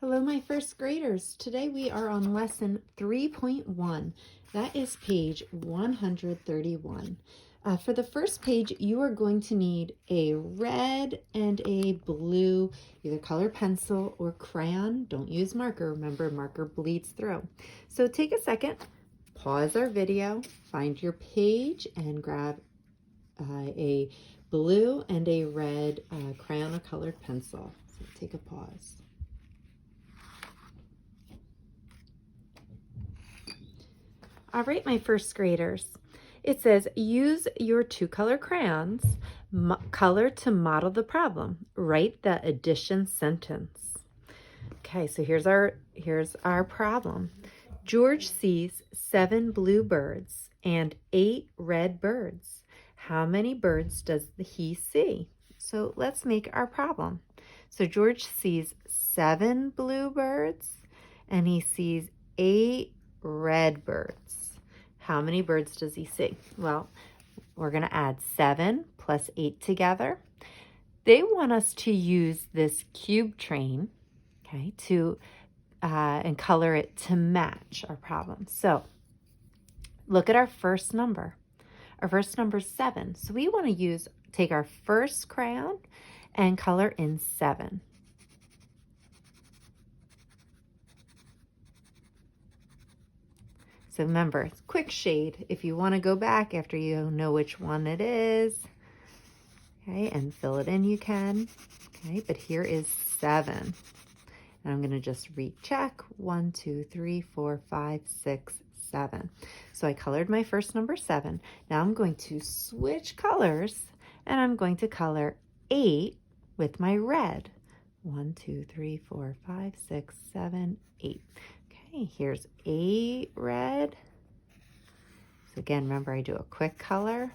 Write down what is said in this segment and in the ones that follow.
Hello, my first graders. Today we are on lesson 3.1. That is page 131. For the first page, you are going to need a red and a blue, either color pencil or crayon. Don't use marker. Remember, marker bleeds through. So take a second, pause our video, find your page, and grab a blue and a red crayon or colored pencil. So take a pause. All right, my first graders. It says, use your two color crayons, color to model the problem. Write the addition sentence. Okay, so here's our problem. George sees 7 blue birds and 8 red birds. How many birds does he see? So let's make our problem. So George sees 7 blue birds and he sees 8 red birds. How many birds does he see? Well, we're going to add 7 plus 8 together. They want us to use this cube train, okay, to and color it to match our problem. So look at our first number. Our first number is 7. So we want to take our first crayon and color in 7. So remember, it's quick shade. If you want to go back after you know which one it is, okay, and fill it in, you can. Okay, but here is 7. And I'm going to just recheck. 1, 2, 3, 4, 5, 6, 7. So I colored my first number 7. Now I'm going to switch colors and I'm going to color 8 with my red. 1, 2, 3, 4, 5, 6, 7, 8. Okay, here's 8 red. So again, remember I do a quick color.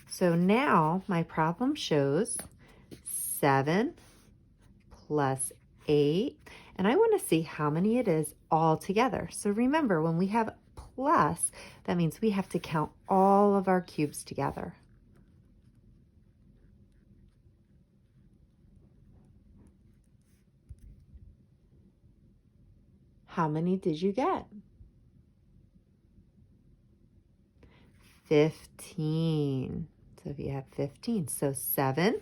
So now my problem shows 7 plus 8, and I want to see how many it is all together. So remember, when we have plus, that means we have to count all of our cubes together. How many did you get? 15. So if you have 15, so 7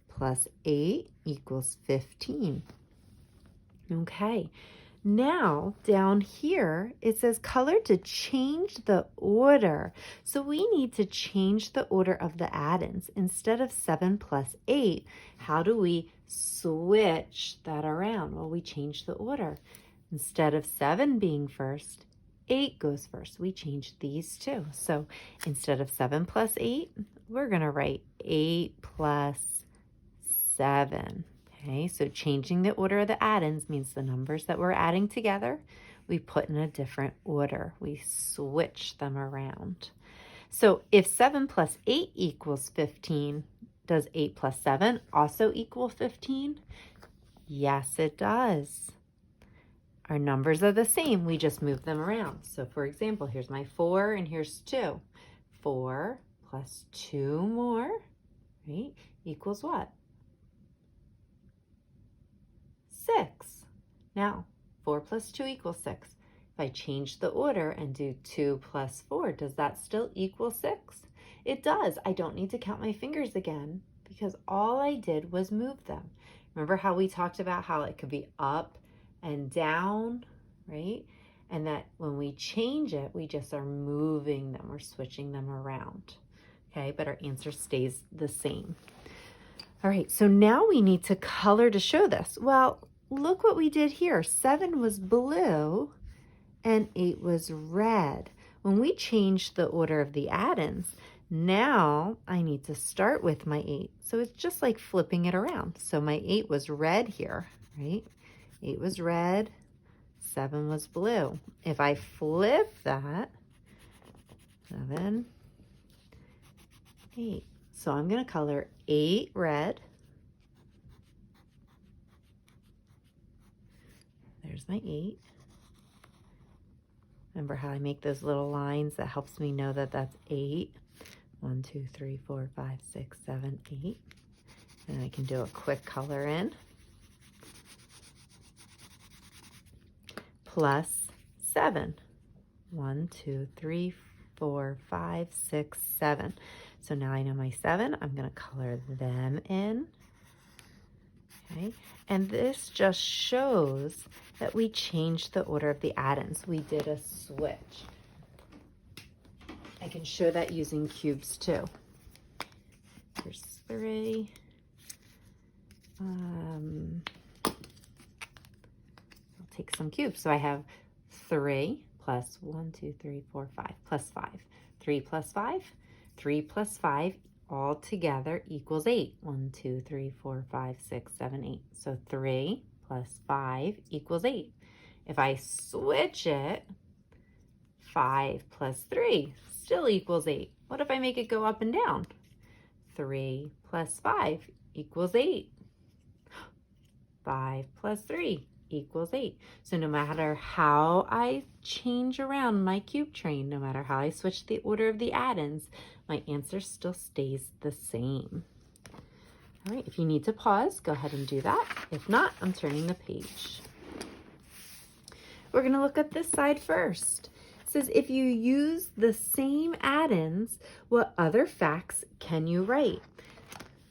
plus 8 equals 15. Okay, now down here it says color to change the order. So we need to change the order of the add-ins. Instead of 7 plus 8, how do we switch that around? Well, we change the order. Instead of 7 being first, 8 goes first. We change these two. So instead of 7 plus 8, we're going to write 8 plus 7. Okay, so changing the order of the add-ins means the numbers that we're adding together, we put in a different order. We switch them around. So if 7 plus 8 equals 15, does 8 plus 7 also equal 15? Yes, it does. Our numbers are the same, we just move them around. So for example, here's my 4 and here's 2. 4 plus 2 more, right, equals what? 6. Now, 4 plus 2 equals 6. If I change the order and do 2 plus 4, does that still equal 6? It does. I don't need to count my fingers again because all I did was move them. Remember how we talked about how it could be up and down, right? And that when we change it, we just are moving them or switching them around, okay? But our answer stays the same. All right, so now we need to color to show this. Well, look what we did here. 7 was blue and 8 was red. When we changed the order of the add-ins, now I need to start with my 8. So it's just like flipping it around. So my 8 was red here, right? 8 was red, 7 was blue. If I flip that, 7, 8. So I'm going to color 8 red. There's my 8. Remember how I make those little lines? That helps me know that that's 8. 1, 2, 3, 4, 5, 6, 7, 8. And I can do a quick color in. Plus 7. 1, 2, 3, 4, 5, 6, 7. So now I know my 7. I'm going to color them in. Okay, and this just shows that we changed the order of the addends. We did a switch. I can show that using cubes too. Here's 3. I'll take some cubes. So I have 3 plus 1, 2, 3, 4, 5 plus 5. 3 plus 5. 3 plus 5 all together equals 8. 1, 2, 3, 4, 5, 6, 7, 8. So 3 plus 5 equals 8. If I switch it, 5 plus 3 still equals 8. What if I make it go up and down? 3 plus 5 equals 8. 5 plus 3 equals 8. So no matter how I change around my cube train, no matter how I switch the order of the addends, my answer still stays the same. All right, if you need to pause, go ahead and do that. If not, I'm turning the page. We're going to look at this side first. It says, if you use the same addends, what other facts can you write?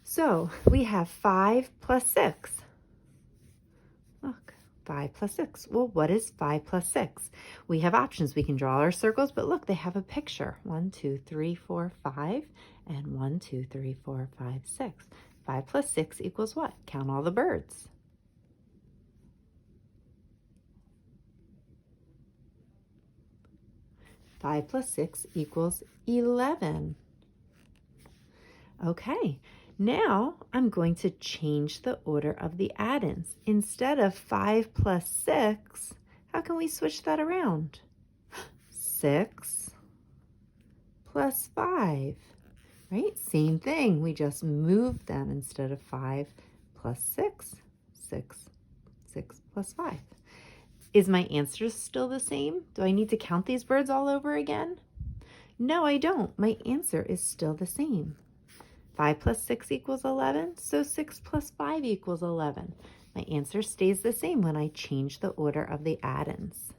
So we have 5 plus 6. Look, 5 plus 6. Well, what is 5 plus 6? We have options. We can draw our circles, but look, they have a picture. 1, 2, 3, 4, 5, and 1, 2, 3, 4, 5, 6. 5 plus 6 equals what? Count all the birds. Five plus 6 equals 11. Okay, now I'm going to change the order of the addends. Instead of 5 plus 6, how can we switch that around? 6 plus 5, right? Same thing, we just moved them. Instead of 5 plus 6, 6 plus 5. Is my answer still the same? Do I need to count these birds all over again? No, I don't. My answer is still the same. 5 plus 6 equals 11, so 6 plus 5 equals 11. My answer stays the same when I change the order of the addends.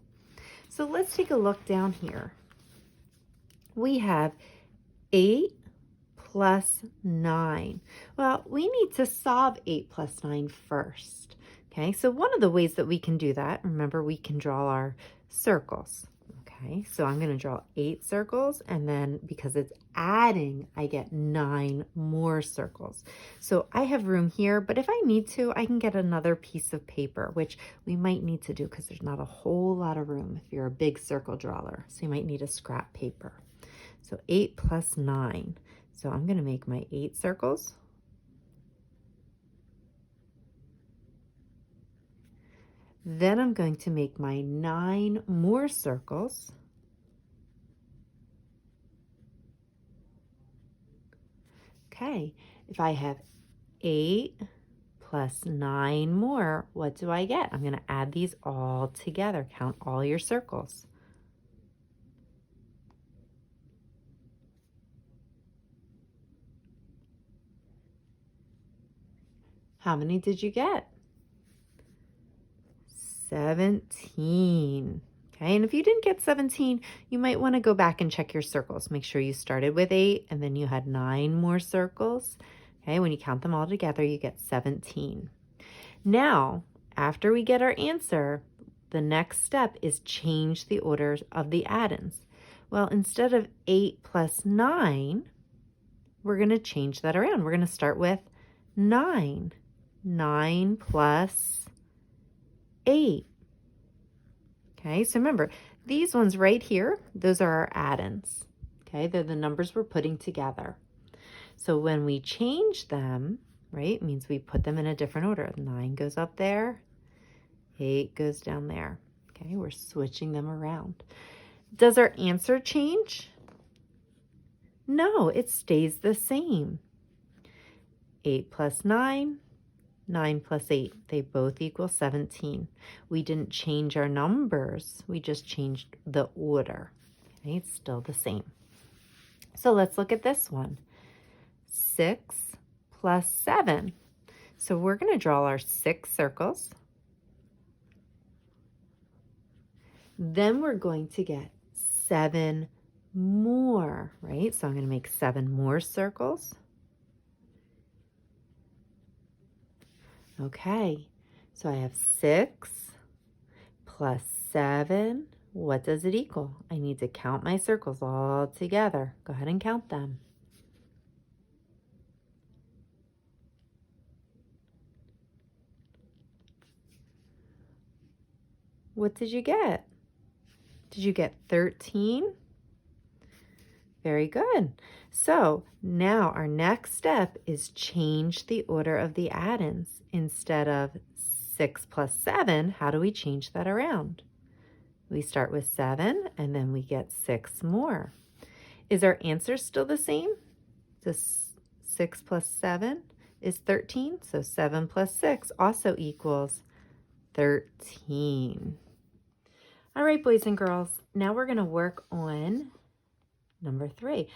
So let's take a look down here. We have 8 plus 9. Well, we need to solve 8 plus 9 first. Okay, so one of the ways that we can do that, remember, we can draw our circles. Okay, so I'm going to draw 8 circles, and then because it's adding, I get 9 more circles. So I have room here, but if I need to, I can get another piece of paper, which we might need to do because there's not a whole lot of room if you're a big circle drawer. So you might need a scrap paper. So 8 plus 9. So I'm going to make my 8 circles. Then I'm going to make my 9 more circles. Okay, if I have 8 plus 9 more, what do I get? I'm going to add these all together. Count all your circles. How many did you get? 17. Okay, and if you didn't get 17, you might want to go back and check your circles. Make sure you started with 8 and then you had 9 more circles. Okay, when you count them all together, you get 17. Now, after we get our answer, the next step is change the order of the addends. Well, instead of 8 plus 9, we're going to change that around. We're going to start with 9. 9 plus 8. Okay, so remember, these ones right here, those are our addends. Okay, they're the numbers we're putting together. So when we change them, right, it means we put them in a different order. 9 goes up there, 8 goes down there. Okay, we're switching them around. Does our answer change? No, it stays the same. 8 plus 9. 9 plus 8, they both equal 17. We didn't change our numbers, we just changed the order. Okay, it's still the same. So let's look at this one. 6 plus 7. So we're going to draw our 6 circles. Then we're going to get 7 more, right? So I'm going to make 7 more circles. Okay, so I have 6 plus 7. What does it equal? I need to count my circles all together. Go ahead and count them. What did you get? Did you get 13? Very good. So now our next step is change the order of the addends. Instead of 6 plus 7, how do we change that around? We start with 7 and then we get 6 more. Is our answer still the same? This 6 plus 7 is 13, so 7 plus 6 also equals 13. All right, boys and girls, now we're going to work on number 3.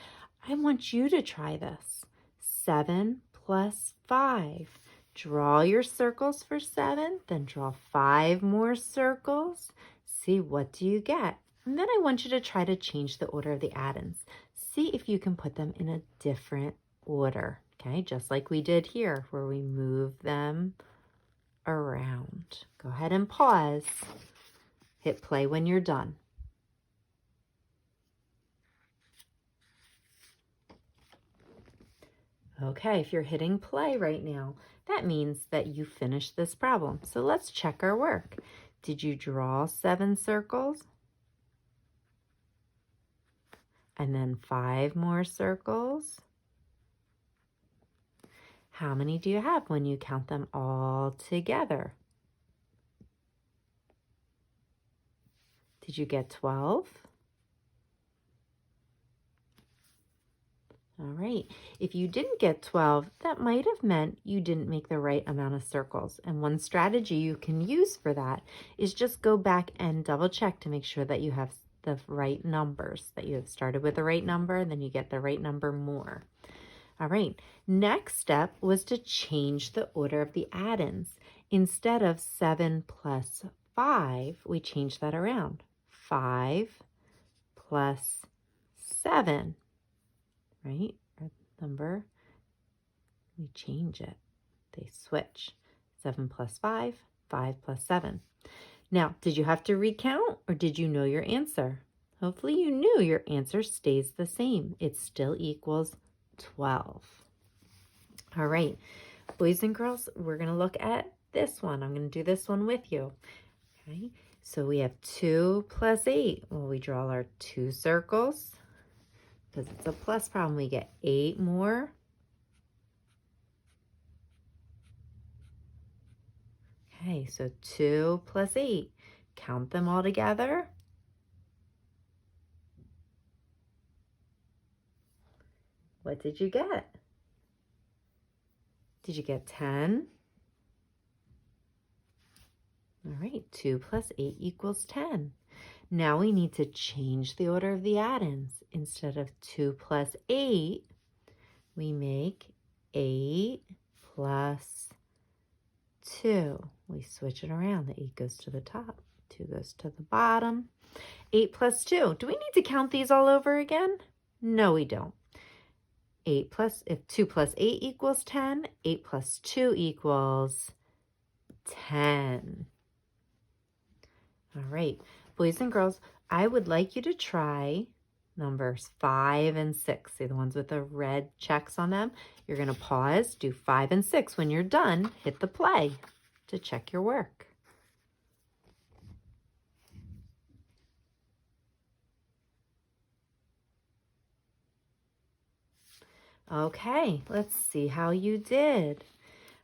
I want you to try this. 7 plus 5. Draw your circles for 7, then draw 5 more circles. See, what do you get? And then I want you to try to change the order of the addends. See if you can put them in a different order, okay? Just like we did here, where we move them around. Go ahead and pause. Hit play when you're done. Okay, if you're hitting play right now, that means that you finished this problem. So let's check our work. Did you draw 7 circles? And then 5 more circles? How many do you have when you count them all together? Did you get 12? All right, if you didn't get 12, that might have meant you didn't make the right amount of circles. And one strategy you can use for that is just go back and double check to make sure that you have the right numbers, that you have started with the right number, and then you get the right number more. All right, next step was to change the order of the addends. Instead of 7 plus 5, we changed that around. 5 plus 7. Right? Our number, we change it. They switch. 7 plus 5, 5 plus 7. Now, did you have to recount or did you know your answer? Hopefully you knew your answer stays the same. It still equals 12. All right, boys and girls, we're going to look at this one. I'm going to do this one with you. Okay, so we have 2 plus 8. Well, we draw our 2 circles. Because it's a plus problem, we get 8 more. Okay, so 2 plus 8. Count them all together. What did you get? Did you get 10? All right, 2 plus 8 equals 10. Now we need to change the order of the addends. Instead of 2 plus 8, we make 8 plus 2. We switch it around. The 8 goes to the top, 2 goes to the bottom. 8 plus 2. Do we need to count these all over again? No, we don't. If 2 plus 8 equals 10, 8 plus 2 equals 10. All right, boys and girls, I would like you to try numbers 5 and 6. See the ones with the red checks on them? You're going to pause, do 5 and 6. When you're done, hit the play to check your work. Okay, let's see how you did.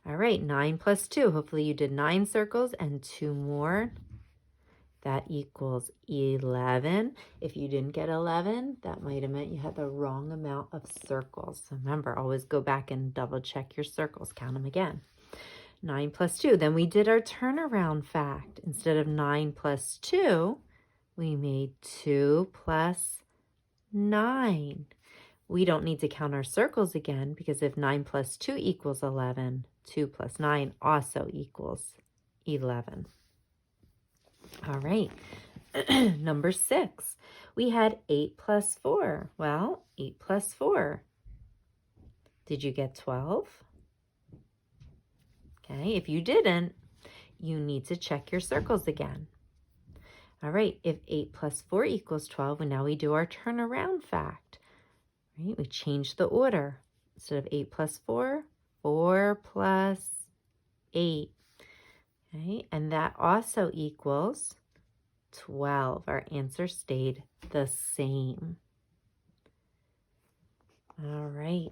All right, 9 plus 2. Hopefully you did 9 circles and 2 more. That equals 11. If you didn't get 11, that might have meant you had the wrong amount of circles. So remember, always go back and double check your circles. Count them again. 9 plus 2. Then we did our turnaround fact. Instead of 9 plus 2, we made 2 plus 9. We don't need to count our circles again because if 9 plus 2 equals 11, 2 plus 9 also equals 11. All right. Number 6. We had 8 plus 4. Well, 8 plus 4. Did you get 12? Okay, if you didn't, you need to check your circles again. All right, if 8 plus 4 equals 12, and now we do our turnaround fact, right? We change the order. Instead of 8 plus 4, 4 plus 8. Okay, and that also equals 12. Our answer stayed the same. All right.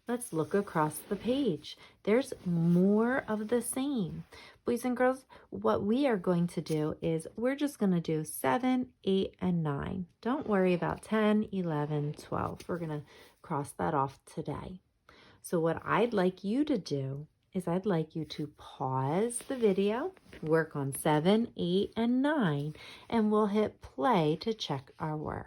Let's look across the page. There's more of the same. Boys and girls, what we are going to do is we're just going to do 7, 8, and 9. Don't worry about 10, 11, 12. We're going to cross that off today. So what I'd like you to do is I'd like you to pause the video, work on 7, 8, and 9, and we'll hit play to check our work.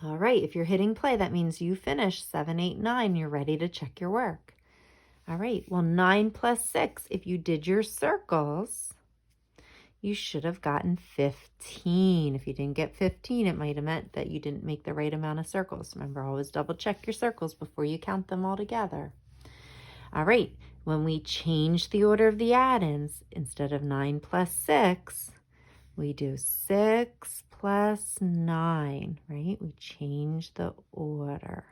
All right, if you're hitting play, that means you finished 7, 8, 9. You're ready to check your work. All right, well, 9 plus 6, if you did your circles, you should have gotten 15. If you didn't get 15, it might have meant that you didn't make the right amount of circles. Remember, always double check your circles before you count them all together. All right, when we change the order of the add-ins, instead of 9 plus 6, we do 6 plus 9, right? We change the order.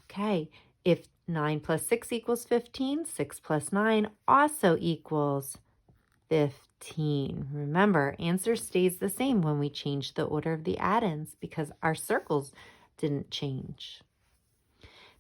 Okay, if 9 plus 6 equals 15, 6 plus 9 also equals 15. Remember, answer stays the same when we change the order of the add-ins because our circles didn't change.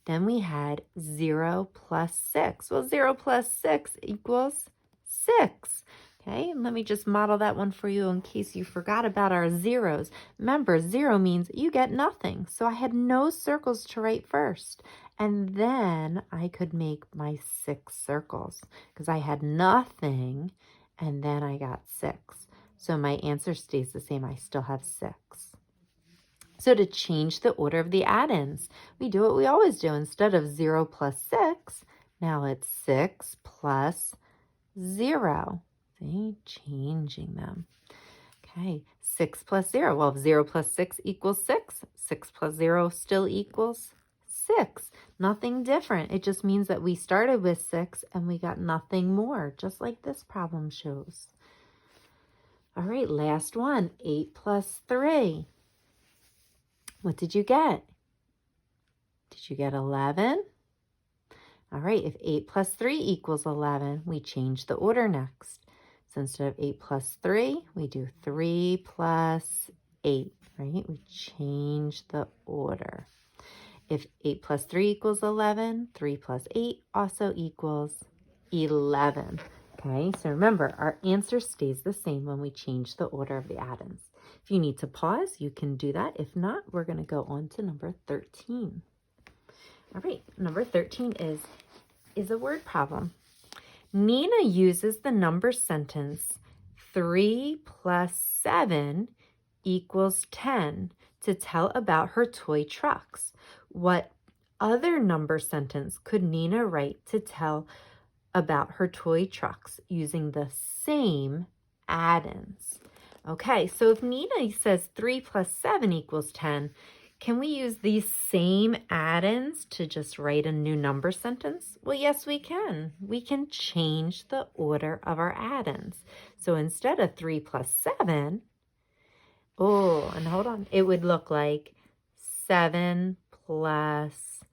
Then we had 0 plus 6. Well, 0 plus 6 equals 6. Okay, and let me just model that one for you in case you forgot about our zeros. Remember, 0 means you get nothing. So I had no circles to write first. And then I could make my 6 circles because I had nothing and then I got 6. So my answer stays the same. I still have 6. So to change the order of the add-ins, we do what we always do. Instead of 0 plus 6, now it's 6 plus 0. See, changing them. Okay, 6 plus 0. Well, if 0 plus 6 equals 6, 6 plus 0 still equals 6. Nothing different. It just means that we started with 6 and we got nothing more, just like this problem shows. All right, last one, 8 plus 3. What did you get? Did you get 11? All right, if 8 plus 3 equals 11, we change the order next. So instead of 8 plus 3, we do 3 plus 8, right? We change the order. If 8 plus 3 equals 11, 3 plus 8 also equals 11. Okay, so remember, our answer stays the same when we change the order of the add-ins. If you need to pause, you can do that. If not, we're going to go on to number 13. All right, number 13 is a word problem. Nina uses the number sentence 3 plus 7 equals 10 to tell about her toy trucks. What other number sentence could Nina write to tell about her toy trucks using the same add-ins? Okay, so if Nina says 3 plus 7 equals 10, can we use these same add-ins to just write a new number sentence? Well, yes, we can. We can change the order of our add-ins. So instead of 3 plus 7, oh, and hold on, it would look like 7 plus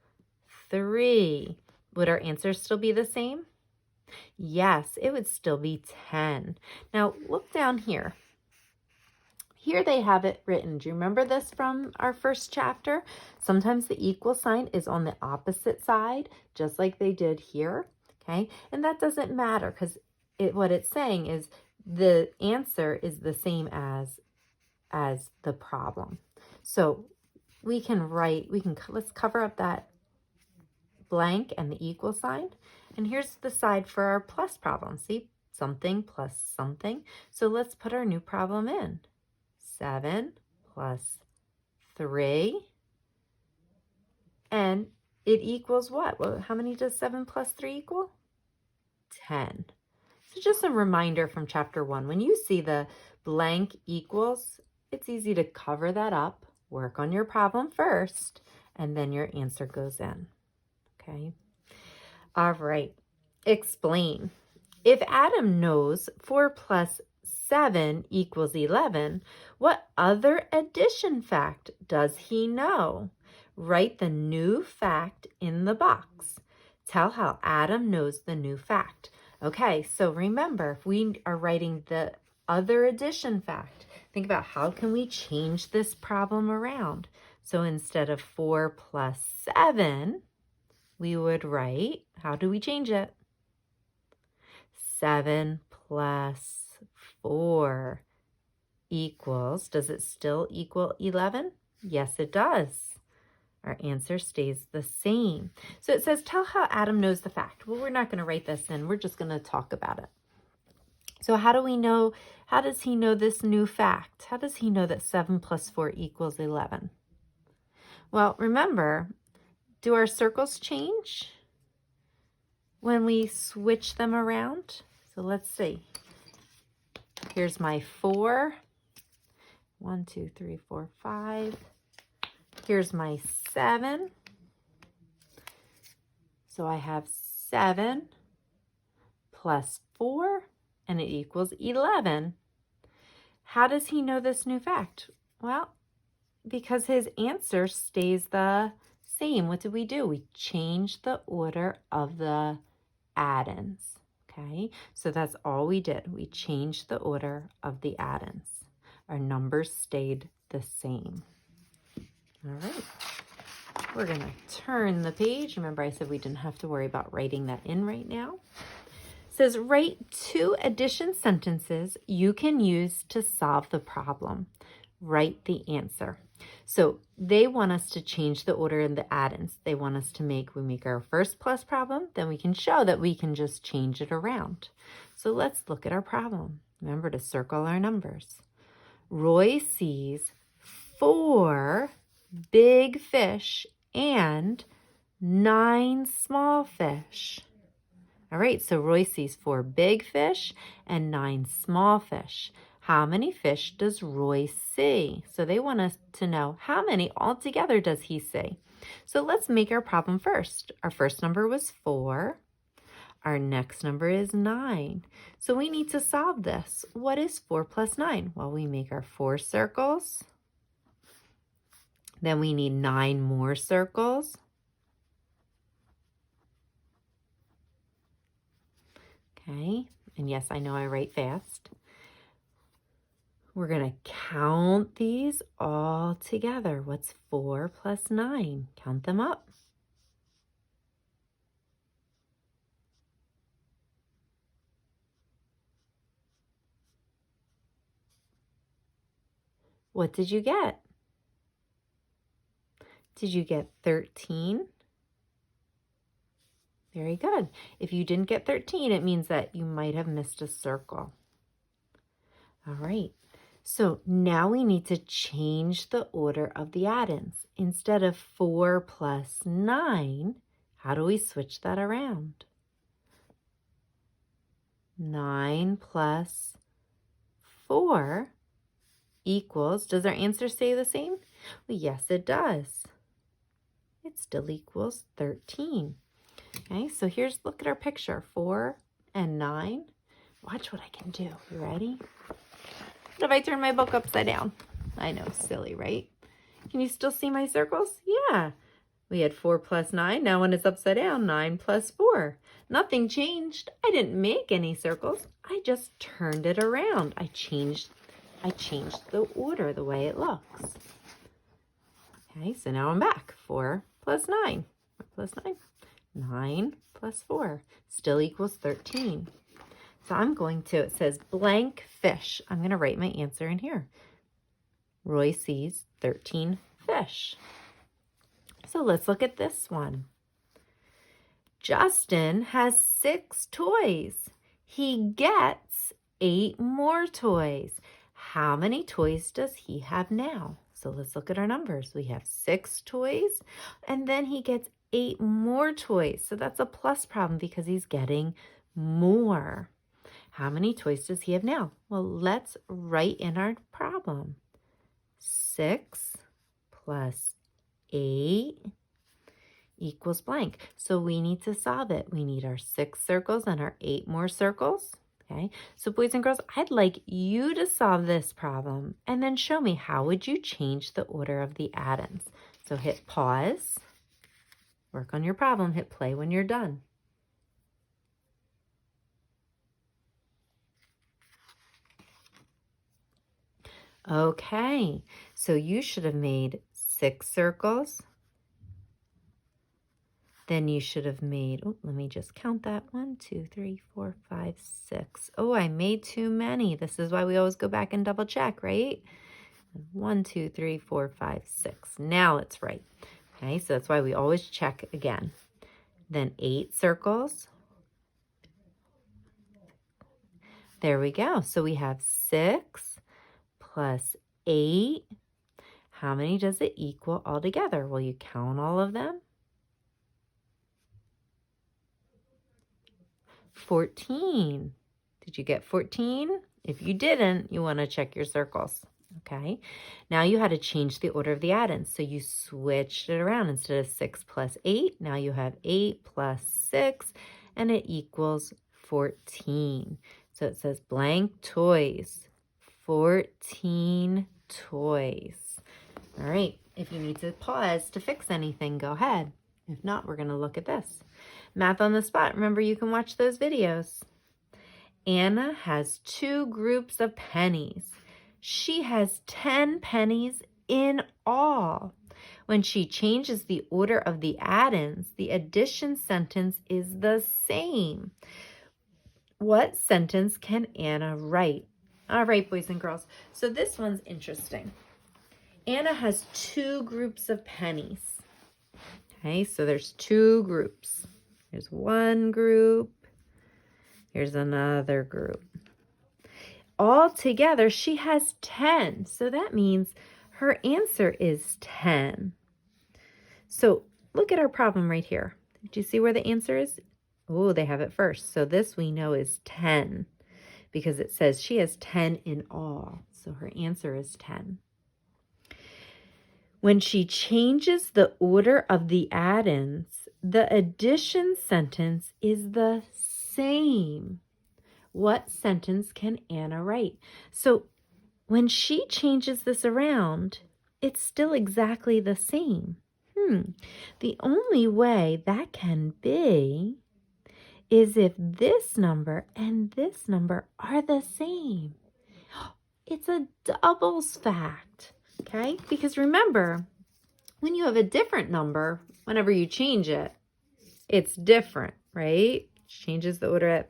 3. Would our answer still be the same? Yes, it would still be 10. Now, look down here. Here they have it written. Do you remember this from our first chapter? Sometimes the equal sign is on the opposite side, just like they did here, okay? And that doesn't matter because what it's saying is the answer is the same as the problem. So we can let's cover up that blank and the equal sign. And here's the side for our plus problem. See, something plus something. So let's put our new problem in. 7 plus 3. And it equals what? Well, how many does 7 plus 3 equal? 10. So just a reminder from chapter 1, when you see the blank equals, it's easy to cover that up, work on your problem first, and then your answer goes in. Okay? All right. Explain. If Adam knows 4 plus 7 equals 11, what other addition fact does he know? Write the new fact in the box. Tell how Adam knows the new fact. Okay, so remember, if we are writing the other addition fact, think about how can we change this problem around. So instead of 4 plus 7, we would write, how do we change it? 7 plus 4 equals, does it still equal 11? Yes, it does. Our answer stays the same. So it says, tell how Adam knows the fact. Well, we're not going to write this in. We're just going to talk about it. So how do we know, how does he know this new fact? How does he know that 7 plus 4 equals 11? Well, remember, do our circles change when we switch them around? So let's see. Here's my 4. 1, 2, 3, 4, 5. Here's my 7. So I have 7 plus 4, and it equals 11. How does he know this new fact? Well, because his answer stays the same. What did we do? We changed the order of the addends. Okay, so that's all we did. We changed the order of the addends. Our numbers stayed the same. All right. We're going to turn the page. Remember, I said we didn't have to worry about writing that in right now. It says, write 2 addition sentences you can use to solve the problem. Write the answer. So they want us to change the order in the addends. They want us to we make our first plus problem, then we can show that we can just change it around. So let's look at our problem. Remember to circle our numbers. Roy sees 4 big fish and 9 small fish. All right, so Roy sees 4 big fish and 9 small fish. How many fish does Roy see? So they want us to know how many altogether does he see. So let's make our problem first. Our first number was 4. Our next number is 9. So we need to solve this. What is 4 plus 9? Well, we make our 4 circles. Then we need 9 more circles. Okay, and yes, I know I write fast. We're going to count these all together. What's 4 plus 9? Count them up. What did you get? Did you get 13? Very good. If you didn't get 13, it means that you might have missed a circle. All right. So now we need to change the order of the addends. Instead of 4 plus 9, how do we switch that around? 9 plus 4 equals, does our answer stay the same? Well, yes, it does. It still equals 13. Okay, so look at our picture, 4 and 9. Watch what I can do. You ready? What if I turn my book upside down? I know, silly, right? Can you still see my circles? Yeah. We had 4 plus 9. Now when it's upside down, 9 plus 4. Nothing changed. I didn't make any circles. I just turned it around. I changed the order, the way it looks. Okay, so now I'm back. 4 plus 9. 4 plus 9. 9 plus 4 still equals 13. So I'm going to, it says blank fish. I'm going to write my answer in here. Roy sees 13 fish. So let's look at this one. Justin has 6 toys. He gets 8 more toys. How many toys does he have now? So let's look at our numbers. We have 6 toys, and then he gets 8 more toys. So that's a plus problem because he's getting more. How many toys does he have now? Well, let's write in our problem. 6 plus 8 equals blank. So we need to solve it. We need our 6 circles and our 8 more circles. Okay, so boys and girls, I'd like you to solve this problem and then show me how would you change the order of the addends. So hit pause, work on your problem, hit play when you're done. Okay, so you should have made 6 circles. Then you should have made, oh, let me just count that. 1, 2, 3, 4, 5, 6. Oh, I made too many. This is why we always go back and double check, right? 1, 2, 3, 4, 5, 6. Now it's right. Okay, so that's why we always check again. Then 8 circles. There we go. So we have 6 plus 8. How many does it equal altogether? Will you count all of them? 14. Did you get 14? If you didn't, you want to check your circles. Okay, now you had to change the order of the addends. So you switched it around. Instead of 6 plus 8, now you have 8 plus 6, and it equals 14. So it says blank toys, 14 toys. All right, if you need to pause to fix anything, go ahead. If not, we're going to look at this. Math on the spot. Remember, you can watch those videos. Anna has 2 groups of pennies. She has 10 pennies in all. When she changes the order of the addends, the addition sentence is the same. What sentence can Anna write? All right, boys and girls. So this one's interesting. Anna has 2 groups of pennies. Okay, so there's 2 groups. Here's one group. Here's another group. All together, she has 10. So that means her answer is 10. So look at our problem right here. Did you see where the answer is? Oh, they have it first. So this we know is 10 because it says she has 10 in all. So her answer is 10. When she changes the order of the addends, the addition sentence is the same. What sentence can Anna write? So when she changes this around, it's still exactly the same. The only way that can be is if this number and this number are the same. It's a doubles fact. Okay, because remember, when you have a different number, whenever you change it, it's different, right? Changes the order.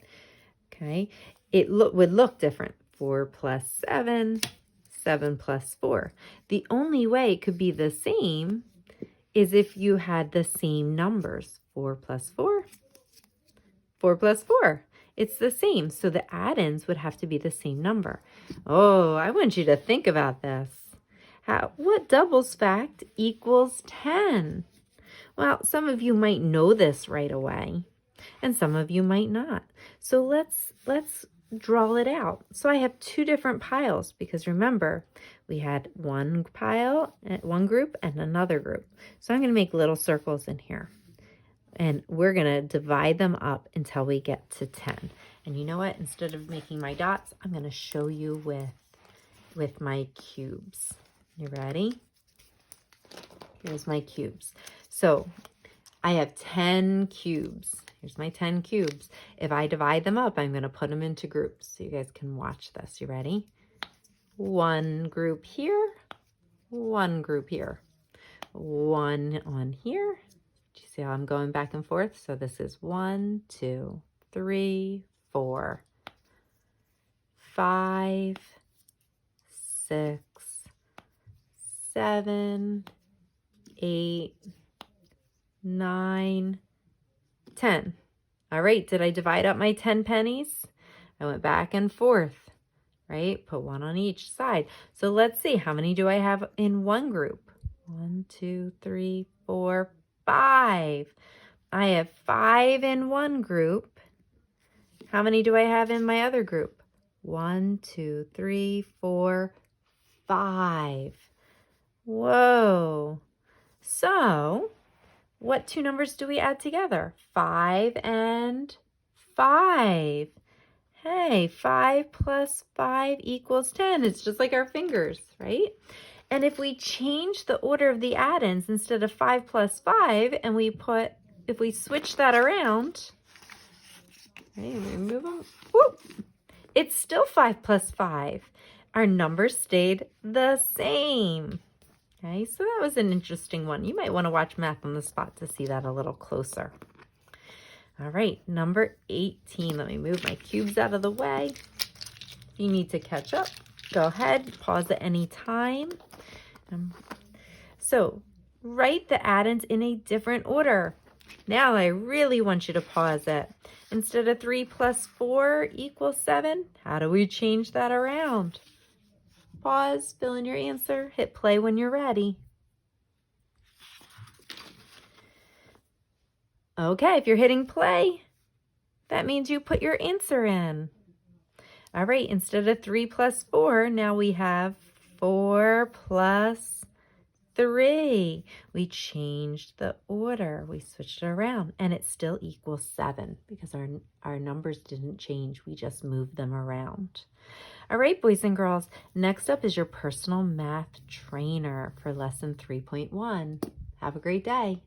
Okay, it would look different. 4 plus 7, 7 plus 4. The only way it could be the same is if you had the same numbers. 4 plus 4, 4 plus 4. It's the same, so the addends would have to be the same number. Oh, I want you to think about this. What doubles fact equals 10? Well, some of you might know this right away, and some of you might not. So let's draw it out. So I have 2 different piles because remember, we had one pile, one group, and another group. So I'm going to make little circles in here, and we're going to divide them up until we get to 10. And you know what? Instead of making my dots, I'm going to show you with my cubes. You ready? Here's my cubes. So I have 10 cubes. Here's my 10 cubes. If I divide them up, I'm going to put them into groups so you guys can watch this. You ready? One group here, one group here, one on here. Do you see how I'm going back and forth? So this is 1, 2, 3, 4, 5, 6, 7, 8, 9, 10. All right, did I divide up my 10 pennies? I went back and forth. right? Put one on each side. So let's see, how many do I have in one group? 1, 2, 3, 4, 5. I have 5 in one group. How many do I have in my other group? 1, 2, 3, 4, 5. Whoa. So, what two numbers do we add together? 5 and 5. Hey, 5 plus 5 equals 10. It's just like our fingers, right? And if we change the order of the add-ins instead of 5 plus 5, and if we switch that around, okay, move them. Whoop, it's still 5 plus 5. Our numbers stayed the same. Okay, so that was an interesting one. You might want to watch Math on the Spot to see that a little closer. All right, number 18. Let me move my cubes out of the way. If you need to catch up, go ahead, pause at any time. So write the add-ins in a different order. Now I really want you to pause it. Instead of 3 plus 4 equals 7, how do we change that around? Pause, fill in your answer, hit play when you're ready. Okay, if you're hitting play, that means you put your answer in. All right, instead of 3 plus 4, now we have 4 plus 3. We changed the order. We switched it around, and it still equals 7 because our numbers didn't change. We just moved them around. All right, boys and girls, next up is your personal math trainer for lesson 3.1. Have a great day.